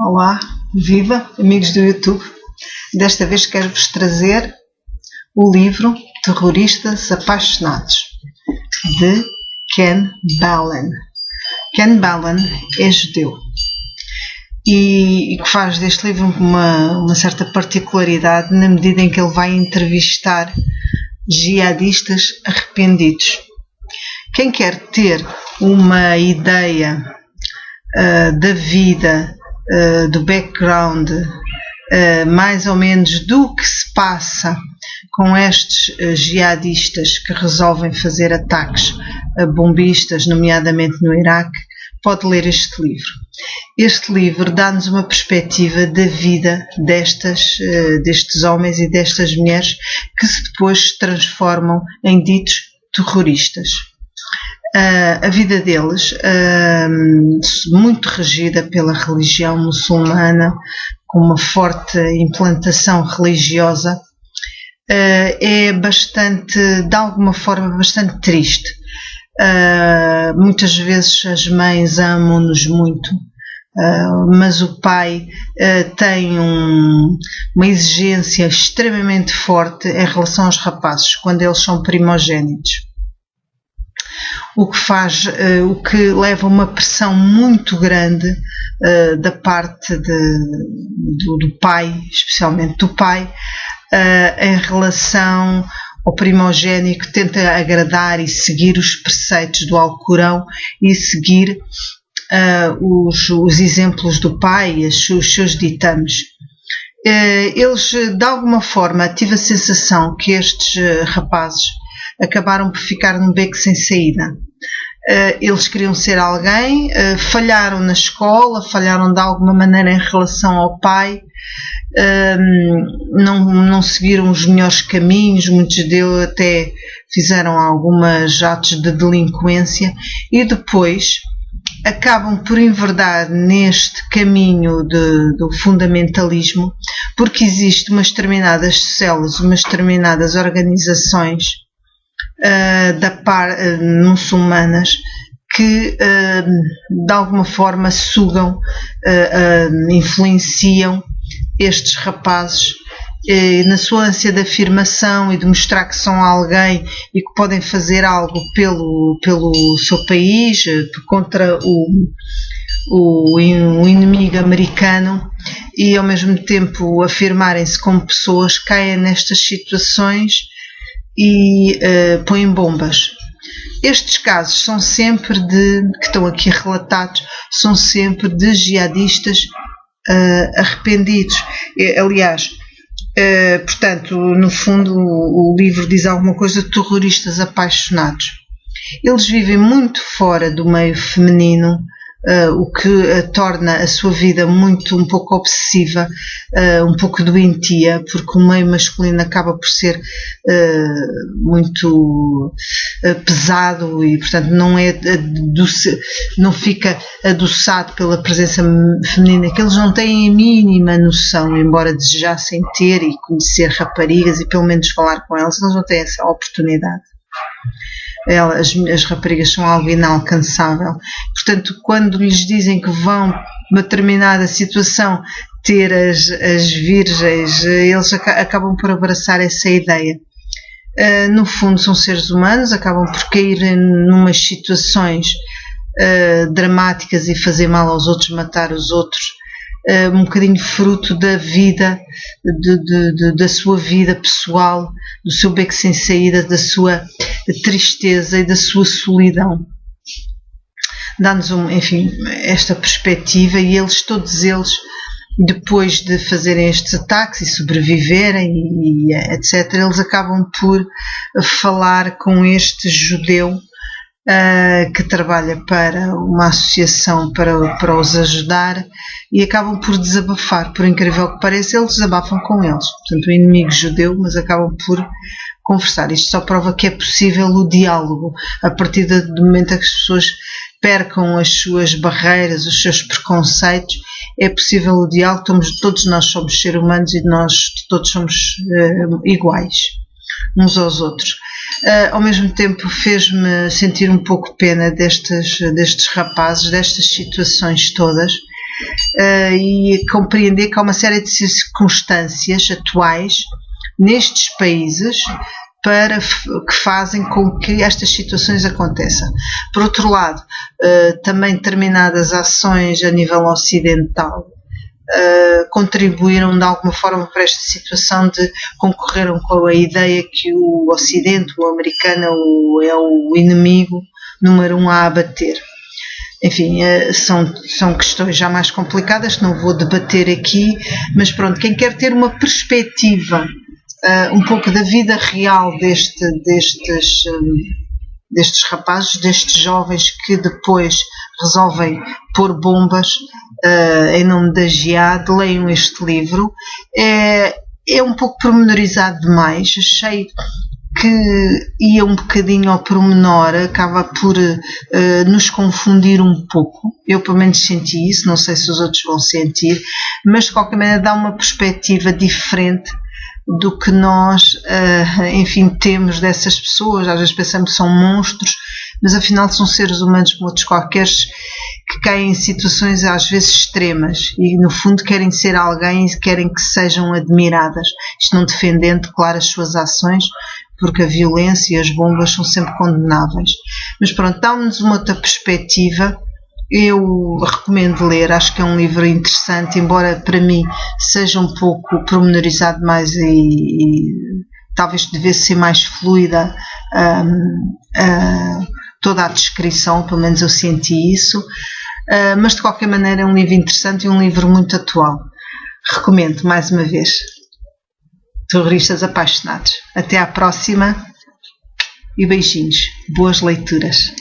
Olá, viva, amigos do YouTube. Desta vez quero-vos trazer o livro Terroristas Apaixonados, de Ken Ballen. Ken Ballen é judeu e que faz deste livro uma certa particularidade na medida em que ele vai entrevistar jihadistas arrependidos. Quem quer ter uma ideia da vida, do background, mais ou menos do que se passa com estes jihadistas que resolvem fazer ataques a bombistas, nomeadamente no Iraque, pode ler este livro. Este livro dá-nos uma perspectiva da vida destes homens e destas mulheres que depois se transformam em ditos terroristas. A vida deles, muito regida pela religião muçulmana, com uma forte implantação religiosa, é bastante, de alguma forma, bastante triste. Muitas vezes as mães amam-nos muito, mas o pai tem uma exigência extremamente forte em relação aos rapazes, quando eles são primogênitos. O que leva a uma pressão muito grande da parte do pai, especialmente do pai, em relação ao primogênito que tenta agradar e seguir os preceitos do Alcorão e seguir os exemplos do pai, os seus ditames. Eles, de alguma forma, tive a sensação que estes rapazes acabaram por ficar num beco sem saída. Eles queriam ser alguém, falharam na escola, falharam de alguma maneira em relação ao pai, não seguiram os melhores caminhos, muitos deles até fizeram alguns atos de delinquência e depois acabam por enverdar neste caminho do fundamentalismo, porque existem umas determinadas células, umas determinadas organizações muçulmanas que de alguma forma sugam, influenciam estes rapazes na sua ânsia de afirmação e de mostrar que são alguém e que podem fazer algo pelo seu país, contra o inimigo americano, e ao mesmo tempo afirmarem-se como pessoas, caem nestas situações e põem bombas. Estes casos são sempre que estão aqui relatados, são sempre de jihadistas arrependidos. Aliás, portanto, no fundo o livro diz alguma coisa de terroristas apaixonados. Eles vivem muito fora do meio feminino, o que torna a sua vida um pouco obsessiva, um pouco doentia, porque o meio masculino acaba por ser muito pesado e, portanto, não fica adoçado pela presença feminina, que eles não têm a mínima noção, embora desejassem ter e conhecer raparigas e pelo menos falar com elas, eles não têm essa oportunidade. As raparigas são algo inalcançável. Portanto, quando lhes dizem que vão, numa determinada situação, ter as virgens, eles acabam por abraçar essa ideia. No fundo, são seres humanos, acabam por cair numas situações dramáticas e fazer mal aos outros, matar os outros. Um bocadinho fruto da vida, da sua vida pessoal, do seu beco sem saída, da sua tristeza e da sua solidão. Dá-nos, enfim, esta perspectiva, e todos eles, depois de fazerem estes ataques e sobreviverem, e etc., eles acabam por falar com este judeu que trabalha para uma associação para os ajudar, e acabam por desabafar. Por incrível que pareça, eles desabafam com eles. Portanto, o inimigo judeu, mas acabam por conversar. Isto só prova que é possível o diálogo, a partir do momento em que as pessoas percam as suas barreiras, os seus preconceitos, é possível o diálogo. Todos nós somos seres humanos e nós todos somos iguais uns aos outros. Ao mesmo tempo fez-me sentir um pouco pena destes rapazes, destas situações todas, e compreender que há uma série de circunstâncias atuais nestes países que fazem com que estas situações aconteçam. Por outro lado, também determinadas ações a nível ocidental contribuíram de alguma forma para esta situação, concorreram com a ideia que o Ocidente, o americano, é o inimigo número 1 a abater. Enfim, são questões já mais complicadas que não vou debater aqui, mas pronto, quem quer ter uma perspectiva um pouco da vida real destes rapazes, destes jovens que depois resolvem pôr bombas em nome da Jihad, leiam este livro. É um pouco pormenorizado demais, achei que ia um bocadinho ao pormenor, acaba por nos confundir um pouco. Eu pelo menos senti isso, não sei se os outros vão sentir, mas de qualquer maneira dá uma perspectiva diferente do que nós, enfim, temos dessas pessoas. Às vezes pensamos que são monstros, mas afinal são seres humanos como outros qualqueres, que caem em situações às vezes extremas e no fundo querem ser alguém e querem que sejam admiradas. Isto não defendendo, claro, as suas ações, porque a violência e as bombas são sempre condenáveis. Mas pronto, dá-nos uma outra perspectiva. Eu recomendo ler, acho que é um livro interessante, embora para mim seja um pouco pormenorizado mais e talvez devesse ser mais fluida toda a descrição, pelo menos eu senti isso, mas de qualquer maneira é um livro interessante e um livro muito atual. Recomendo mais uma vez. Terroristas Apaixonados. Até à próxima e beijinhos. Boas leituras.